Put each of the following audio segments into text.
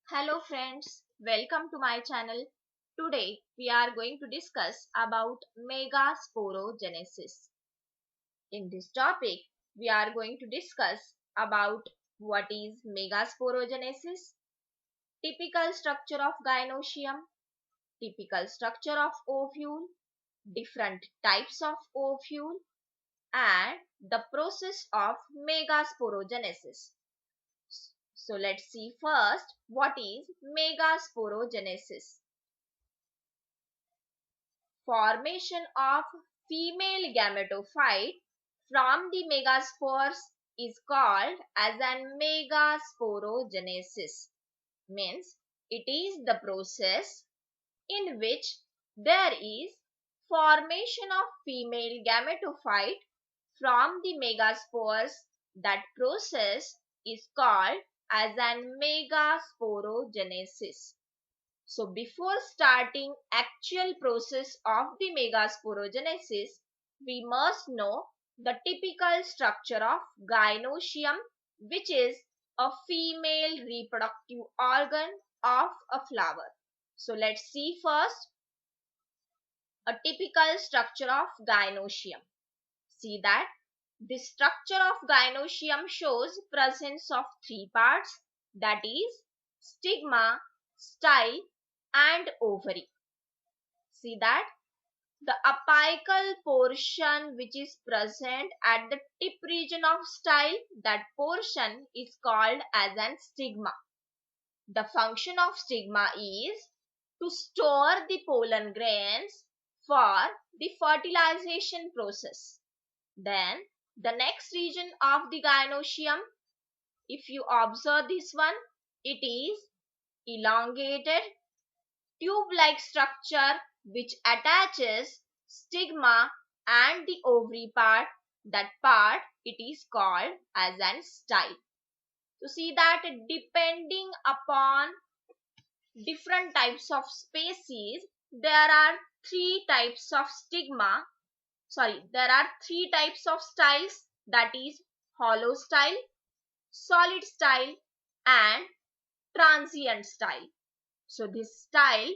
Hello friends, welcome to my channel. Today we are going to discuss about megasporogenesis. In this topic, we are going to discuss about what is megasporogenesis, typical structure of gynoecium, typical structure of ovule, different types of ovule, and the process of megasporogenesis. So let's see first what is megasporogenesis. Formation of female gametophyte from the megaspores is called as an megasporogenesis. Means it is the process in which there is formation of female gametophyte from the megaspores. That process is called as an megasporogenesis. So before starting actual process of the megasporogenesis, we must know the typical structure of gynoecium, which is a female reproductive organ of a flower. So let's see first a typical structure of gynoecium. See that the structure of gynoecium shows presence of three parts, that is stigma, style and ovary. See that the apical portion which is present at the tip region of style, that portion is called as an stigma. The function of stigma is to store the pollen grains for the fertilization process. Then the next region of the gynoecium, if you observe this one, it is elongated tube-like structure which attaches stigma and the ovary part. That part it is called as an style. So see that depending upon different types of species, there are three types of stigma. There are three types of styles, that is hollow style, solid style and transient style. So this style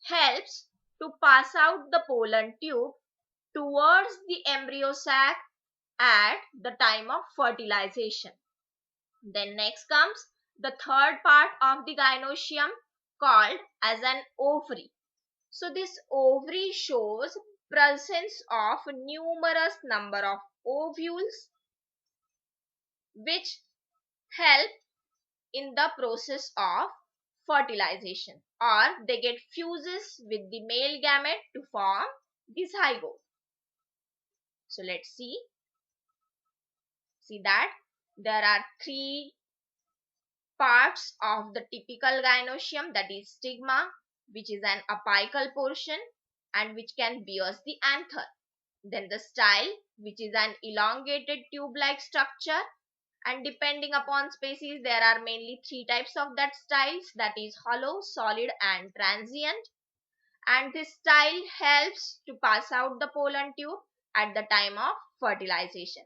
helps to pass out the pollen tube towards the embryo sac at the time of fertilization. Then next comes the third part of the gynoecium called as an ovary. So this ovary shows presence of numerous number of ovules which help in the process of fertilization, or they get fuses with the male gamete to form the zygote. So let's see that there are three parts of the typical gynoecium, that is stigma, which is an apical portion and which can bears the anther. Then the style, which is an elongated tube-like structure, and depending upon species there are mainly three types of that styles, that is hollow, solid and transient. And this style helps to pass out the pollen tube at the time of fertilization.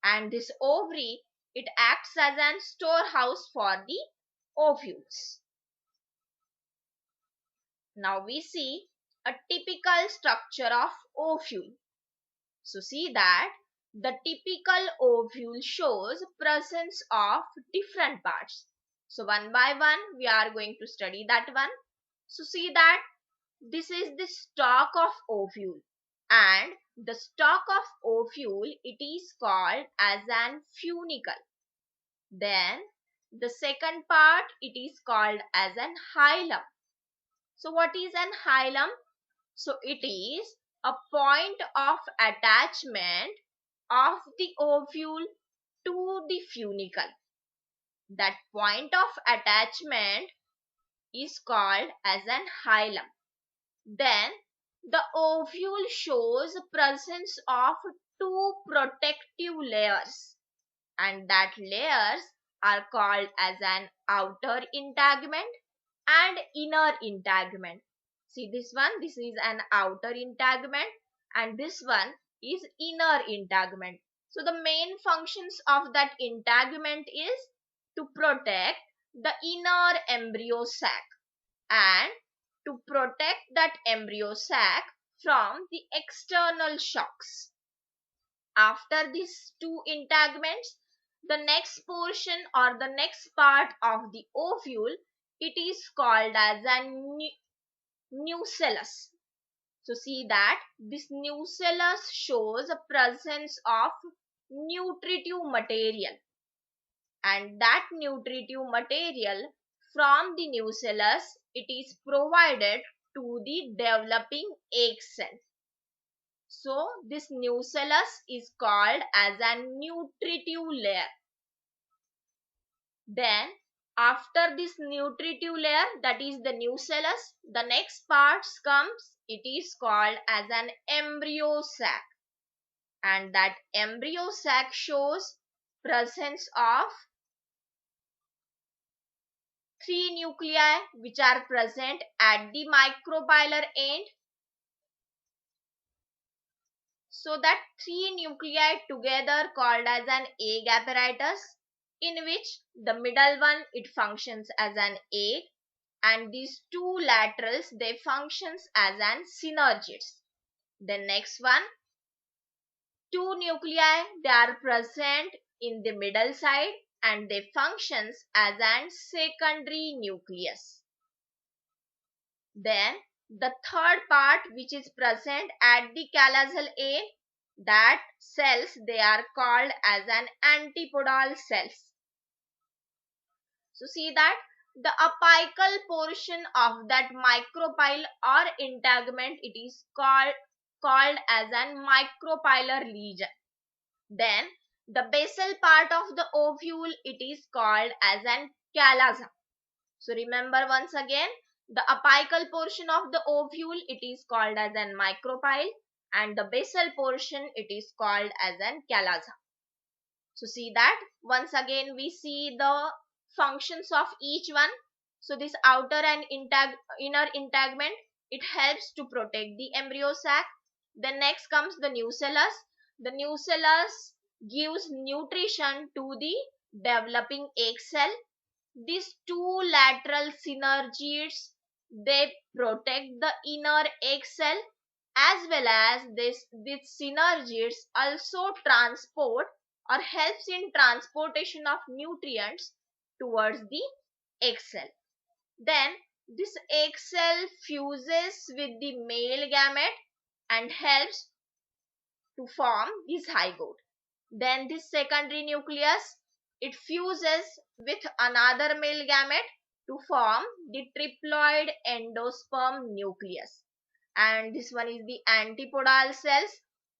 And this ovary, it acts as an storehouse for the ovules. Now we see a typical structure of ovule. So see that the typical ovule shows presence of different parts. So one by one we are going to study that one. So see that this is the stalk of ovule, and the stalk of ovule it is called as an funicle. Then the second part it is called as an hilum. So what is an hilum? So it is a point of attachment of the ovule to the funicle. That point of attachment is called as an hilum. Then the ovule shows presence of two protective layers, and that layers are called as an outer integument and inner integument. See this one, this is an outer integument and this one is inner integument. So the main functions of that integument is to protect the inner embryo sac and to protect that embryo sac from the external shocks. After these two integments, the next portion or the next part of the ovule, it is called as a nucellus. So see that this nucellus shows a presence of nutritive material, and that nutritive material from the nucellus, it is provided to the developing egg cell. So this nucellus is called as a nutritive layer. Then after this nutritive layer, that is the nucellus, the next part comes, it is called as an embryo sac, and that embryo sac shows presence of three nuclei which are present at the micropylar end. So that three nuclei together called as an egg apparatus, in which the middle one, it functions as an egg, and these two laterals, they functions as an synergids. The next one, two nuclei, they are present in the middle side and they functions as an secondary nucleus. Then the third part which is present at the callosal end, that cells, they are called as an antipodal cells. So see that the apical portion of that micropyle or integument, it is called as an micropylar lesion. Then the basal part of the ovule, it is called as an callus. So remember once again, the apical portion of the ovule, it is called as an micropyle, and the basal portion, it is called as an callus. So see that once again we see the functions of each one. So this outer and inner integument, it helps to protect the embryo sac. Then next comes the nucellus. The nucellus gives nutrition to the developing egg cell. These two lateral synergids, they protect the inner egg cell, as well as these synergids also transport or helps in transportation of nutrients towards the egg cell. Then this egg cell fuses with the male gamete and helps to form this zygote. Then this secondary nucleus, it fuses with another male gamete to form the triploid endosperm nucleus. And this one is the antipodal cells.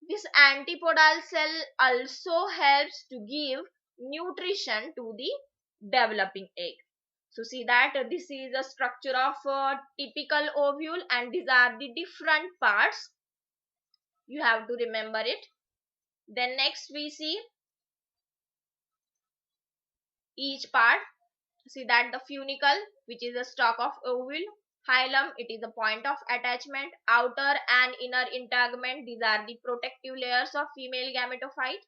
This antipodal cell also helps to give nutrition to the developing egg. So see that this is the structure of a typical ovule, and these are the different parts. You have to remember it. Then next we see each part. See that the funicle, which is the stalk of ovule, hilum, it is the point of attachment, outer and inner integument, these are the protective layers of female gametophyte.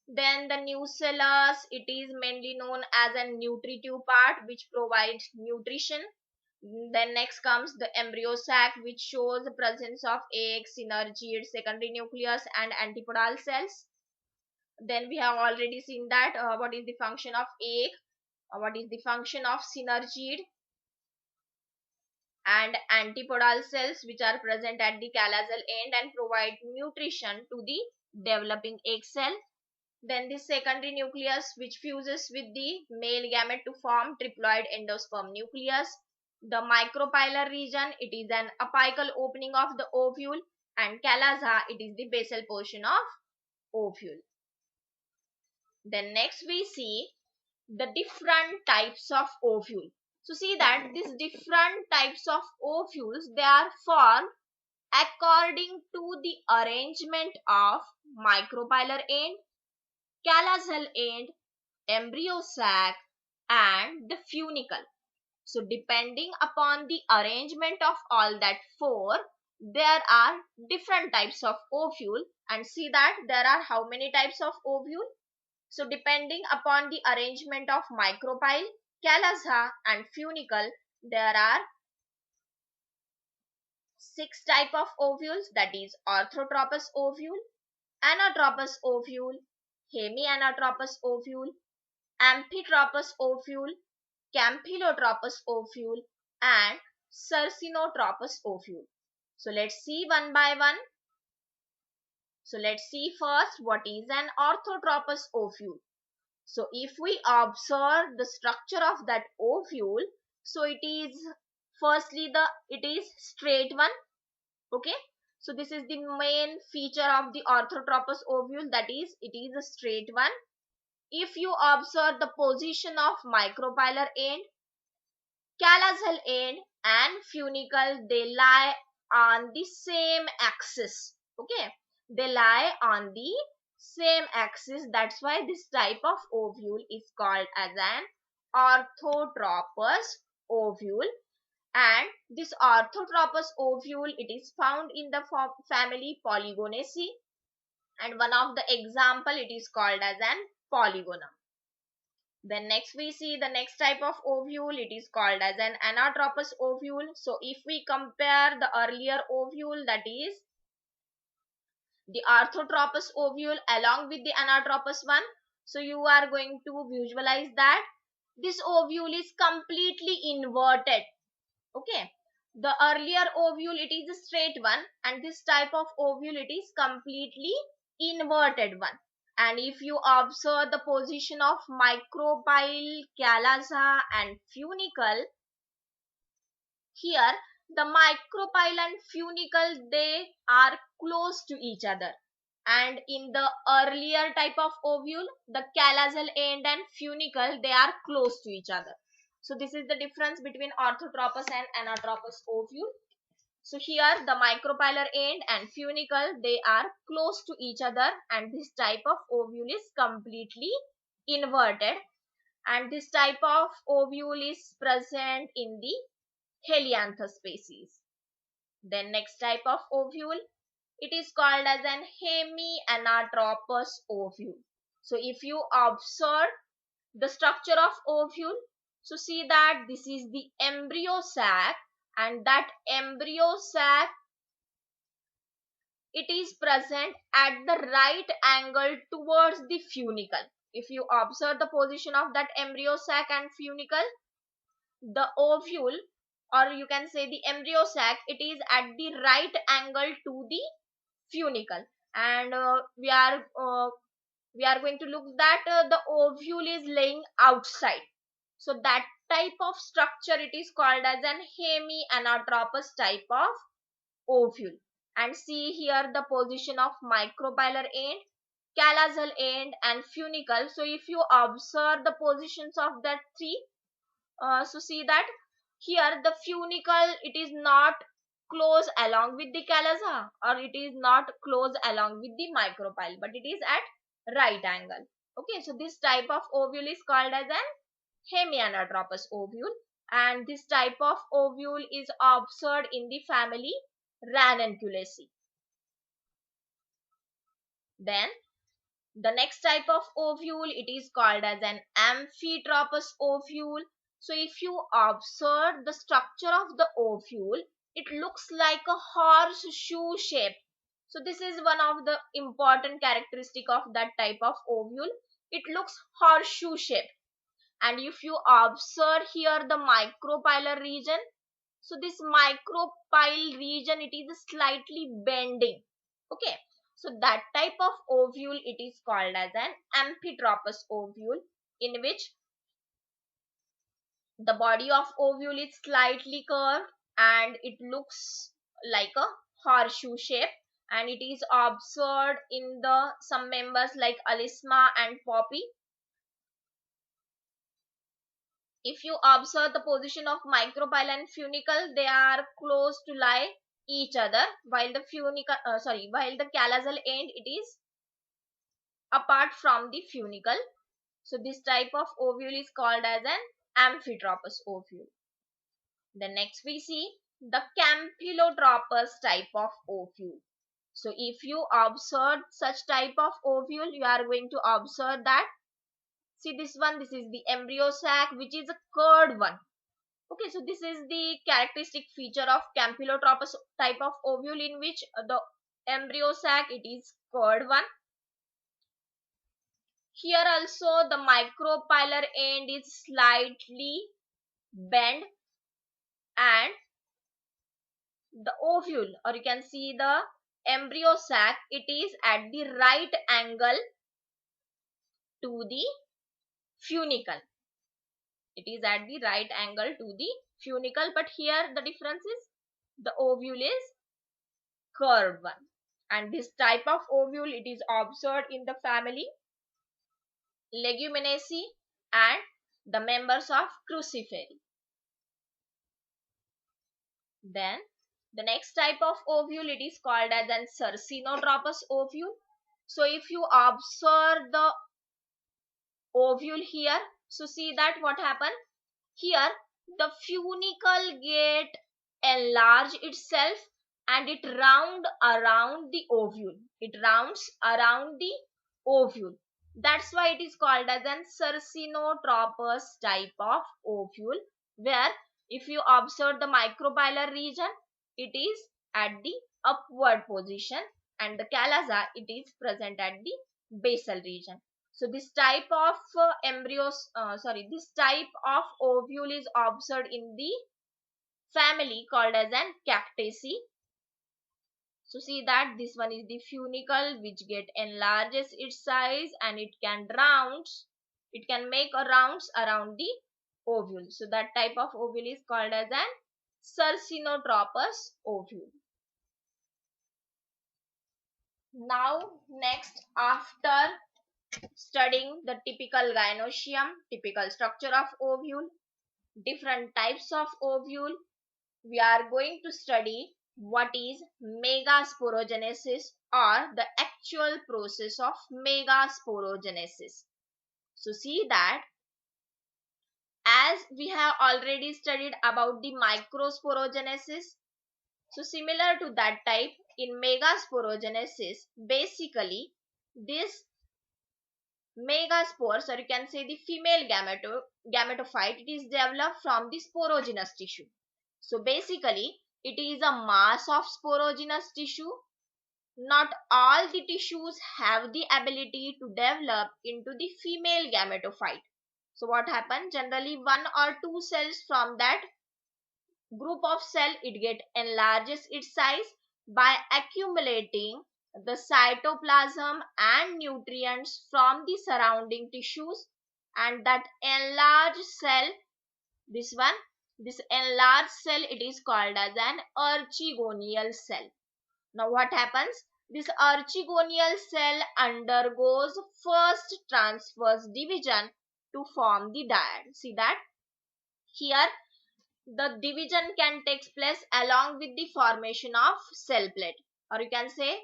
Then the nucellus, it is mainly known as a nutritive part which provides nutrition. Then next comes the embryo sac, which shows the presence of egg, synergid, secondary nucleus and antipodal cells. Then we have already seen that what is the function of egg, what is the function of synergid and antipodal cells, which are present at the callosal end and provide nutrition to the developing egg cell. Then the secondary nucleus, which fuses with the male gamete to form triploid endosperm nucleus. The micropylar region, it is an apical opening of the ovule, and callasa, it is the basal portion of ovule. Then next we see the different types of ovule. So see that these different types of ovules, they are formed according to the arrangement of micropylar end, callosal end, embryo sac and the funicle. So depending upon the arrangement of all that four, there are different types of ovule, and see that there are how many types of ovule. So depending upon the arrangement of micropyle, Calasa and funicle, there are 6 type of ovules, that is orthotropous ovule, anatropous ovule, hemianatropous ovule, amphitropous ovule, campylotropous ovule, and cercinotropous ovule. So let's see one by one. So let's see first what is an orthotropous ovule. So if we observe the structure of that ovule, so it is firstly it is straight one. Okay, so this is the main feature of the orthotropous ovule, that is it is a straight one. If you observe the position of micropylar end, callosal end and funicle, they lie on the same axis. Okay, they lie on the same axis. That's why this type of ovule is called as an orthotropous ovule. And this orthotropous ovule, it is found in the family Polygonaceae, and one of the example, it is called as an polygonum. Then next we see the next type of ovule, it is called as an anatropous ovule. So if we compare the earlier ovule, that is the orthotropous ovule along with the anatropous one, so you are going to visualize that this ovule is completely inverted. Okay, the earlier ovule, it is a straight one, and this type of ovule, it is completely inverted one. And if you observe the position of micropyle, callasa and funicle, here the micropyle and funicle, they are close to each other, and in the earlier type of ovule, the callosal end and funicle, they are close to each other. So this is the difference between orthotropous and anatropous ovule. So here the micropylar end and funicle, they are close to each other, and this type of ovule is completely inverted, and this type of ovule is present in the Helianthus species. Then next type of ovule, it is called as an hemianatropous ovule. So if you observe the structure of ovule, so see that this is the embryo sac, and that embryo sac, it is present at the right angle towards the funicle. If you observe the position of that embryo sac and funicle, the ovule, or you can say the embryo sac, it is at the right angle to the funicle. And we are going to look that the ovule is laying outside. So that type of structure, it is called as an hemianatropous type of ovule. And see here the position of micropylar end, callosal end and funicle. So if you observe the positions of that three, so see that here the funicle, it is not close along with the callus, or it is not close along with the micropyle, but it is at right angle. Okay, so this type of ovule is called as an hemianatropous ovule, and this type of ovule is observed in the family Ranunculaceae. Then the next type of ovule, it is called as an amphitropous ovule. So if you observe the structure of the ovule, it looks like a horseshoe shape. So this is one of the important characteristic of that type of ovule. It looks horseshoe shape. And if you observe here the micropylar region, so this micropyle region, it is slightly bending. Okay, so that type of ovule, it is called as an amphitropous ovule, in which the body of ovule is slightly curved and it looks like a horseshoe shape, and it is observed in the some members like alisma and poppy. If you observe the position of micropyle and funicle, they are close to lie each other, while the while the callosal end, it is apart from the funicle. So this type of ovule is called as an amphitropous ovule. Then next we see the campylotropous type of ovule. So if you observe such type of ovule, you are going to observe that See this one, this is the embryo sac, which is a curved one. Okay, so this is the characteristic feature of Campylotropous type of ovule, in which the embryo sac, it is curved one. Here also the micropylar end is slightly bent, and the ovule, or you can see the embryo sac, it is at the right angle to the funicle. It is at the right angle to the funicle, but here the difference is the ovule is curved one. And this type of ovule, it is observed in the family Leguminosae and the members of Cruciferae. Then the next type of ovule, it is called as an Cercinotropous ovule. So if you observe the ovule here, so see that what happened here, the funicle get enlarge itself and it round around the ovule. It rounds around the ovule. That's why it is called as an Cercinotropous type of ovule, where if you observe the micropylar region, it is at the upward position, and the chalaza, it is present at the basal region. So this type of this type of ovule is observed in the family called as an Cactaceae. So see that this one is the funicle, which get enlarges its size and it can make a rounds around the ovule. So that type of ovule is called as an Cercinotropous ovule. Now next, after studying the typical gynoecium, typical structure of ovule, different types of ovule, we are going to study what is megasporogenesis, or the actual process of megasporogenesis. So see that as we have already studied about the microsporogenesis, so similar to that type, in megasporogenesis, basically this megaspores, or you can say the female gametophyte, it is developed from the sporogenous tissue. So basically it is a mass of sporogenous tissue. Not all the tissues have the ability to develop into the female gametophyte. So what happens, generally one or two cells from that group of cell, it get enlarges its size by accumulating the cytoplasm and nutrients from the surrounding tissues, and that enlarged cell, this enlarged cell, it is called as an archegonial cell. Now what happens, this archegonial cell undergoes first transverse division to form the dyad. See that here the division can take place along with the formation of cell plate, or you can say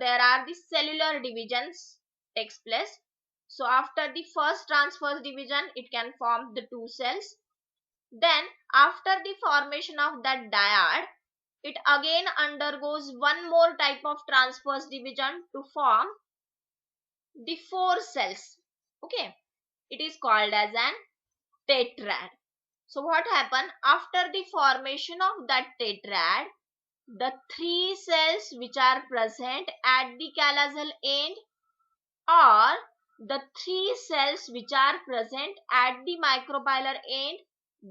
there are the cellular divisions takes place. So after the first transverse division, it can form the two cells. Then after the formation of that dyad, it again undergoes one more type of transverse division to form the four cells. Okay, it is called as an tetrad. So what happened after the formation of that tetrad, the three cells which are present at the callosal end, or the three cells which are present at the micropylar end,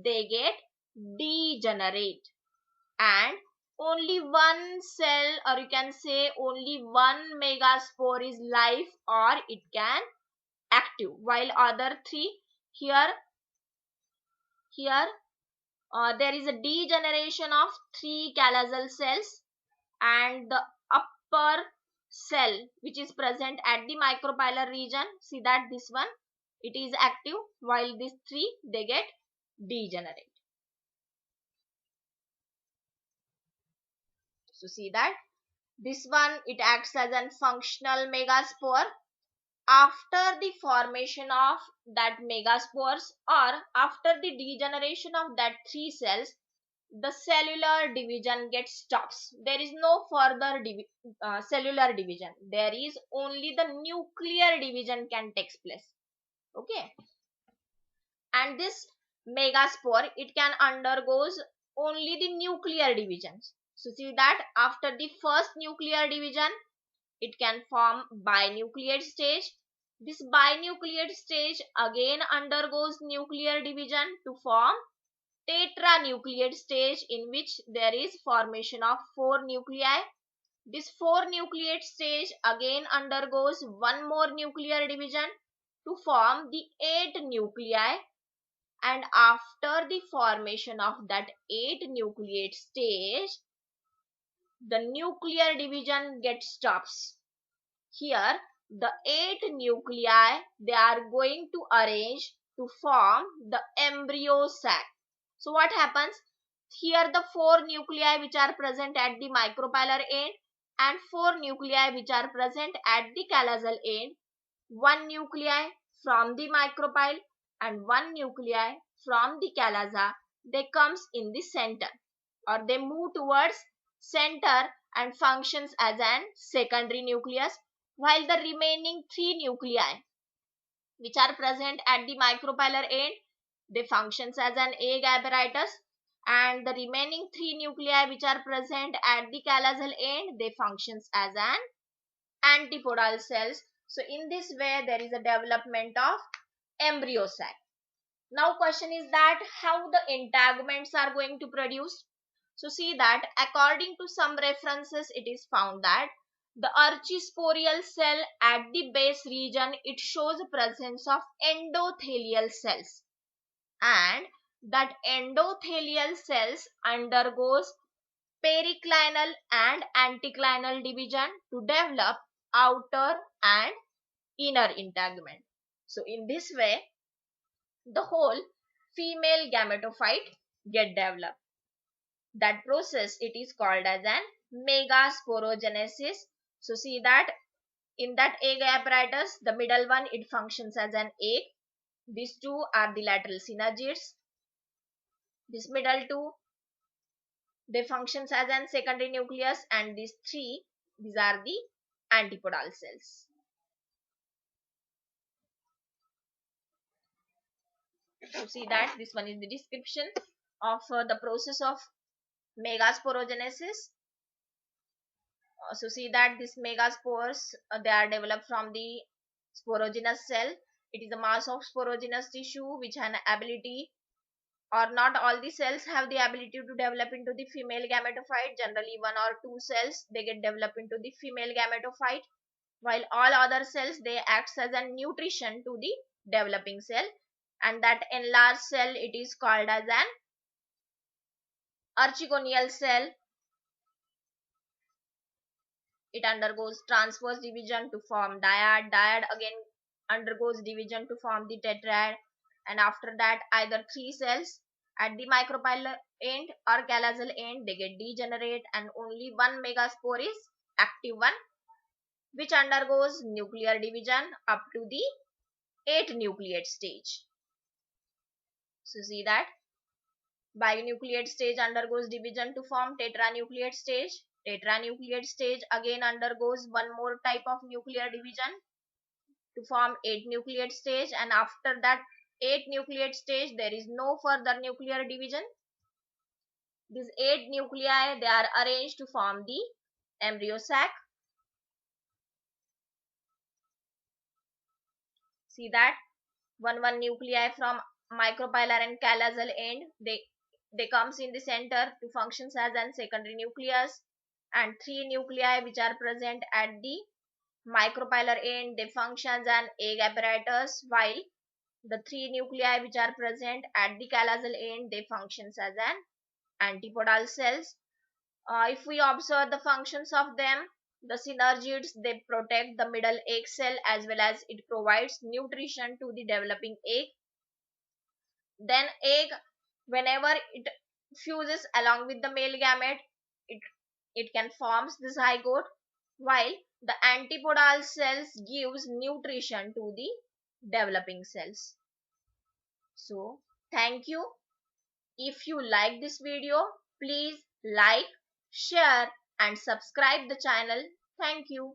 they get degenerate, and only one cell, or you can say only one megaspore is live, or it can active, while other three, here there is a degeneration of three callosal cells, and the upper cell which is present at the micropylar region, see that this one, it is active, while these three, they get degenerate. So see that this one, it acts as a functional megaspore. After the formation of that megaspores, or after the degeneration of that three cells, the cellular division gets stops. There is no further cellular division. There is only the nuclear division can take place. Okay. and this megaspore, it can undergoes only the nuclear divisions. So see that after the first nuclear division, it can form binucleate stage. This binucleate stage again undergoes nuclear division to form tetranucleate stage, in which there is formation of 4 nuclei. This 4 nucleate stage again undergoes one more nuclear division to form the 8 nuclei, and after the formation of that 8 nucleate stage, the nuclear division gets stops. Here the 8 nuclei, they are going to arrange to form the embryo sac. So what happens? Here the 4 nuclei which are present at the micropylar end and 4 nuclei which are present at the callosal end, 1 nuclei from the micropyle and 1 nuclei from the callosa, they comes in the center, or they move towards center and functions as an secondary nucleus, while the remaining 3 nuclei which are present at the micropylar end, they functions as an egg apparatus, and the remaining 3 nuclei which are present at the callosal end, they functions as an antipodal cells. So in this way there is a development of embryo sac. Now question is that how the integuments are going to produce. So see that according to some references, it is found that the archisporial cell at the base region, it shows presence of endothelial cells, and that endothelial cells undergoes periclinal and anticlinal division to develop outer and inner integument. So in this way the whole female gametophyte get developed. That process, it is called as an megasporogenesis. So see that in that egg apparatus, the middle one, it functions as an egg. These two are the lateral synergids. This middle two, they functions as an secondary nucleus, and these three, these are the antipodal cells. So see that this one is the description of the process of megasporogenesis. So see that these megaspores, they are developed from the sporogenous cell. It is a mass of sporogenous tissue which has an ability, or not all the cells have the ability to develop into the female gametophyte. Generally 1 or 2 cells, they get developed into the female gametophyte, while all other cells, they acts as a nutrition to the developing cell, and that enlarged cell, it is called as an archegonial cell. It undergoes transverse division to form dyad. Dyad again undergoes division to form the tetrad, and after that either 3 cells at the micropylar end or callosal end, they get degenerate, and only one megaspore is active one, which undergoes nuclear division up to the 8 nucleate stage. So see that binucleate stage undergoes division to form tetranucleate stage. Tetranucleate stage again undergoes one more type of nuclear division to form 8 nucleate stage, and after that 8 nucleate stage, there is no further nuclear division. These 8 nuclei, they are arranged to form the embryo sac. See that one nuclei from micropylar and callosal end, they comes in the center to functions as an secondary nucleus, and 3 nuclei which are present at the micropylar end, they function as an egg apparatus, while the 3 nuclei which are present at the callosal end, they functions as an antipodal cells. If we observe the functions of them, the synergids, they protect the middle egg cell as well as it provides nutrition to the developing egg. Then egg, whenever it fuses along with the male gamete, it can forms the zygote, while the antipodal cells gives nutrition to the developing cells. So thank you. If you like this video, please like, share and subscribe the channel. Thank you.